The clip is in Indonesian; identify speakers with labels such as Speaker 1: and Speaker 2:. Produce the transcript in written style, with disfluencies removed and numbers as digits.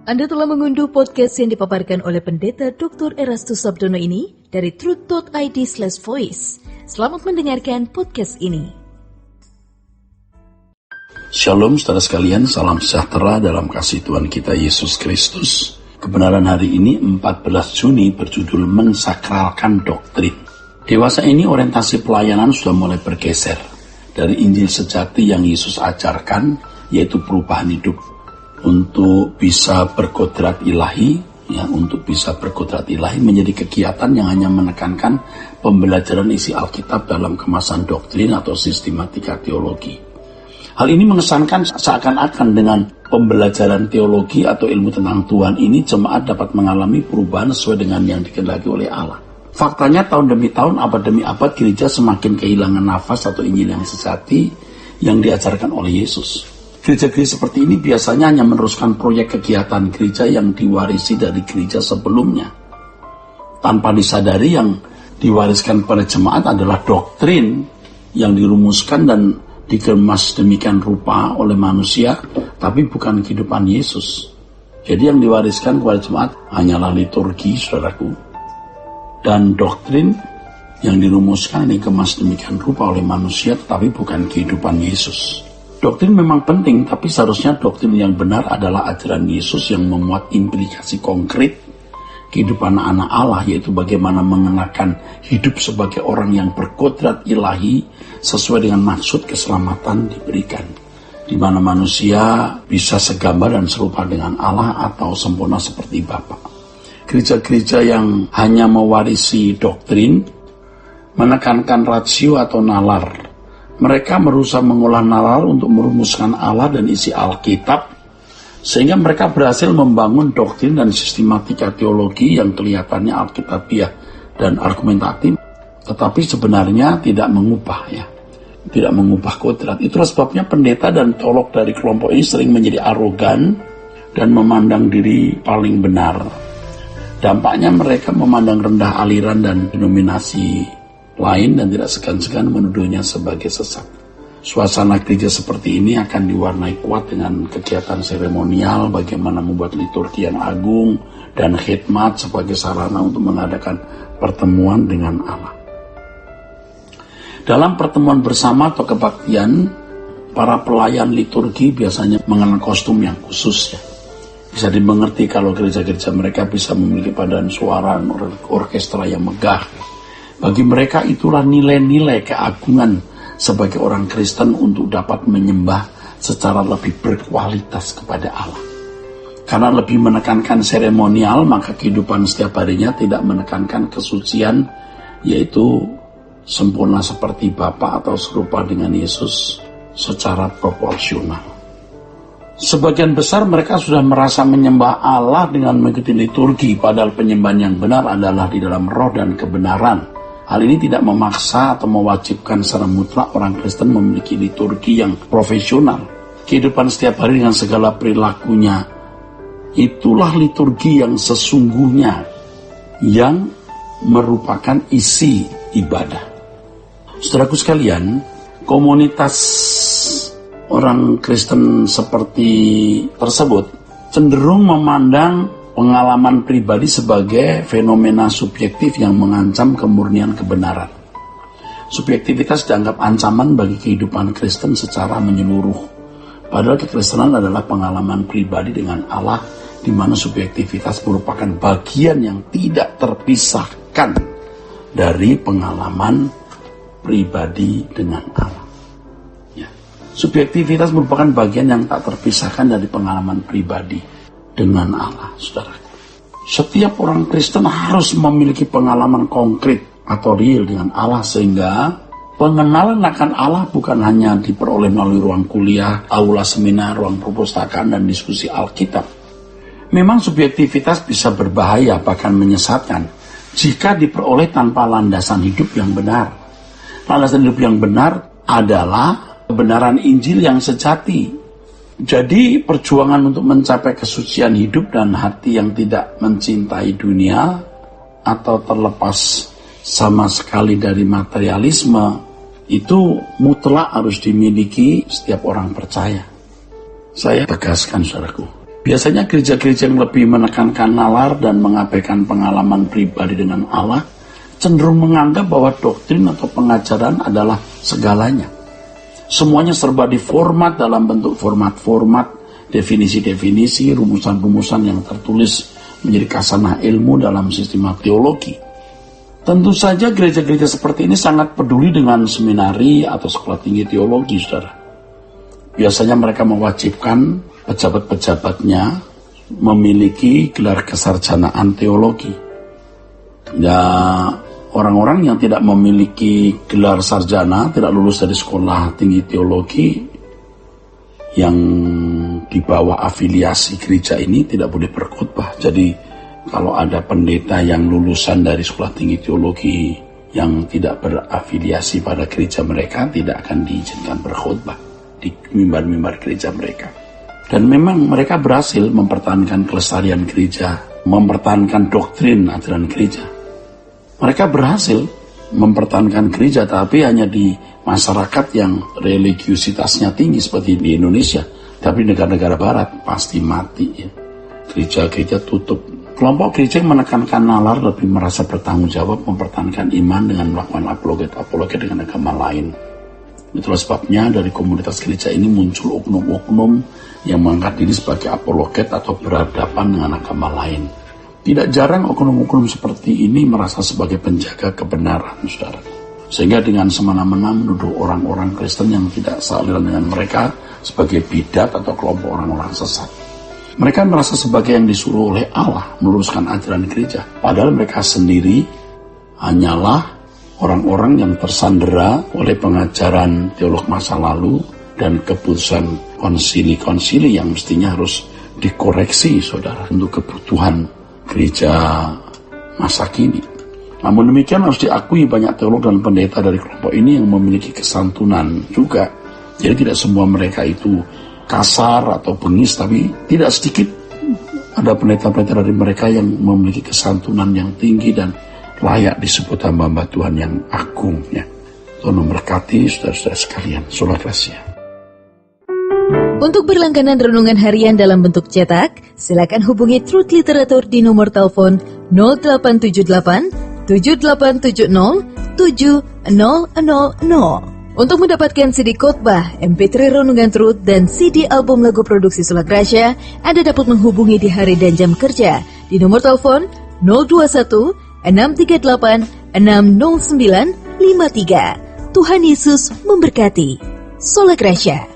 Speaker 1: Anda telah mengunduh podcast yang dipaparkan oleh Pendeta Dr. Erastus Sabdono ini dari truth.id/voice. Selamat mendengarkan podcast ini.
Speaker 2: Shalom saudara sekalian, salam sejahtera dalam kasih Tuhan kita Yesus Kristus. Kebenaran hari ini 14 Juni berjudul Mensakralkan Doktrin. Dewasa ini orientasi pelayanan sudah mulai bergeser dari Injil sejati yang Yesus ajarkan, yaitu perubahan hidup. Untuk bisa berkodrat ilahi, untuk bisa berkodrat ilahi menjadi kegiatan yang hanya menekankan pembelajaran isi Alkitab dalam kemasan doktrin atau sistematika teologi. Hal ini mengesankan seakan-akan dengan pembelajaran teologi atau ilmu tentang Tuhan ini jemaat dapat mengalami perubahan sesuai dengan yang dikehendaki oleh Allah. Faktanya tahun demi tahun, abad demi abad, gereja semakin kehilangan nafas atau Injil yang sejati yang diajarkan oleh Yesus. Gereja-gereja seperti ini biasanya hanya meneruskan proyek kegiatan gereja yang diwarisi dari gereja sebelumnya. Tanpa disadari yang diwariskan pada jemaat adalah doktrin yang dirumuskan dan dikemas demikian rupa oleh manusia, tapi bukan kehidupan Yesus. Jadi yang diwariskan kepada jemaat hanyalah liturgi, saudaraku. Dan doktrin yang dirumuskan dan dikemas demikian rupa oleh manusia, tetapi bukan kehidupan Yesus. Doktrin memang penting, tapi seharusnya doktrin yang benar adalah ajaran Yesus yang memuat implikasi konkret kehidupan anak Allah, yaitu bagaimana mengenakan hidup sebagai orang yang berkodrat ilahi sesuai dengan maksud keselamatan diberikan, di mana manusia bisa segambar dan serupa dengan Allah atau sempurna seperti Bapa. Gereja-gereja yang hanya mewarisi doktrin, menekankan rasio atau nalar. Mereka berusaha mengolah nalar untuk merumuskan Allah dan isi Alkitab, sehingga mereka berhasil membangun doktrin dan sistematika teologi yang kelihatannya alkitabiah dan argumentatif, tetapi sebenarnya tidak mengubah kodrat. Itulah sebabnya pendeta dan teolog dari kelompok ini sering menjadi arogan dan memandang diri paling benar. Dampaknya mereka memandang rendah aliran dan denominasi lain dan tidak segan-segan menuduhnya sebagai sesat. Suasana gereja seperti ini akan diwarnai kuat dengan kegiatan seremonial, bagaimana membuat liturgi yang agung dan khidmat sebagai sarana untuk mengadakan pertemuan dengan Allah. Dalam pertemuan bersama atau kebaktian, para pelayan liturgi biasanya mengenakan kostum yang khusus. Bisa dimengerti kalau gereja-gereja mereka bisa memiliki paduan suara orkestra yang megah. Bagi mereka itulah nilai-nilai keagungan sebagai orang Kristen untuk dapat menyembah secara lebih berkualitas kepada Allah. Karena lebih menekankan seremonial, maka kehidupan setiap harinya tidak menekankan kesucian, yaitu sempurna seperti Bapa atau serupa dengan Yesus secara proporsional. Sebagian besar mereka sudah merasa menyembah Allah dengan mengikuti liturgi, padahal penyembahan yang benar adalah di dalam roh dan kebenaran. Hal ini tidak memaksa atau mewajibkan secara mutlak orang Kristen memiliki liturgi yang profesional. Kehidupan setiap hari dengan segala perilakunya, itulah liturgi yang sesungguhnya, yang merupakan isi ibadah. Saudaraku sekalian, komunitas orang Kristen seperti tersebut cenderung memandang pengalaman pribadi sebagai fenomena subjektif yang mengancam kemurnian kebenaran. Subjektivitas dianggap ancaman bagi kehidupan Kristen secara menyeluruh. Padahal kekristenan adalah pengalaman pribadi dengan Allah, di mana subjektivitas merupakan bagian yang tidak terpisahkan dari pengalaman pribadi dengan Allah. Subjektivitas merupakan bagian yang tak terpisahkan dari pengalaman pribadi dengan Allah, saudara. Setiap orang Kristen harus memiliki pengalaman konkret atau real dengan Allah, sehingga pengenalan akan Allah bukan hanya diperoleh melalui ruang kuliah, aula seminar, ruang perpustakaan, dan diskusi Alkitab. Memang subjektivitas bisa berbahaya, bahkan menyesatkan, jika diperoleh tanpa landasan hidup yang benar. Landasan hidup yang benar adalah kebenaran Injil yang sejati. Jadi perjuangan untuk mencapai kesucian hidup dan hati yang tidak mencintai dunia atau terlepas sama sekali dari materialisme itu mutlak harus dimiliki setiap orang percaya. Saya tegaskan, saudaraku, Biasanya gereja-gereja yang lebih menekankan nalar dan mengabaikan pengalaman pribadi dengan Allah cenderung menganggap bahwa doktrin atau pengajaran adalah segalanya. Semuanya serba diformat dalam bentuk format-format, definisi-definisi, rumusan-rumusan yang tertulis menjadi kasanah ilmu dalam sistem teologi. Tentu saja gereja-gereja seperti ini sangat peduli dengan seminari atau sekolah tinggi teologi, saudara. Biasanya mereka mewajibkan pejabat-pejabatnya memiliki gelar kesarjanaan teologi. Ya, orang-orang yang tidak memiliki gelar sarjana, tidak lulus dari sekolah tinggi teologi, yang di bawah afiliasi gereja ini tidak boleh berkhotbah. Jadi kalau ada pendeta yang lulusan dari sekolah tinggi teologi yang tidak berafiliasi pada gereja mereka, tidak akan diizinkan berkhotbah di mimbar-mimbar gereja mereka. Dan memang mereka berhasil mempertahankan kelestarian gereja, mempertahankan doktrin ajaran gereja. Mereka berhasil mempertahankan gereja, tapi hanya di masyarakat yang religiusitasnya tinggi seperti di Indonesia. Tapi negara-negara barat pasti mati ya. Gereja-gereja tutup. Kelompok gereja yang menekankan nalar lebih merasa bertanggung jawab mempertahankan iman dengan melakukan apologet dengan agama lain. Itulah sebabnya dari komunitas gereja ini muncul oknum-oknum yang mengangkat diri sebagai apologet atau berhadapan dengan agama lain. Tidak jarang oknum-oknum seperti ini merasa sebagai penjaga kebenaran, saudara. Sehingga dengan semena-mena menuduh orang-orang Kristen yang tidak sealiran dengan mereka sebagai bidat atau kelompok orang-orang sesat. Mereka merasa sebagai yang disuruh oleh Allah meluruskan ajaran gereja. Padahal mereka sendiri hanyalah orang-orang yang tersandera oleh pengajaran teolog masa lalu dan keputusan konsili-konsili yang mestinya harus dikoreksi, saudara, untuk kebutuhan gereja masa kini. Namun demikian harus diakui banyak teolog dan pendeta dari kelompok ini yang memiliki kesantunan juga. Jadi tidak semua mereka itu kasar atau bengis, tapi tidak sedikit ada pendeta-pendeta dari mereka yang memiliki kesantunan yang tinggi dan layak disebut hamba-hamba Tuhan yang agung ya. Tuhan memberkati saudara-saudara sekalian. Sola Gracia.
Speaker 1: Untuk berlangganan renungan harian dalam bentuk cetak, silakan hubungi Truth Literatur di nomor telepon 0878 7870 7000. Untuk mendapatkan CD khotbah, MP3 renungan Truth, dan CD album lagu produksi Sola Gracia, Anda dapat menghubungi di hari dan jam kerja di nomor telepon 021 638 60953. Tuhan Yesus memberkati. Sola Gracia.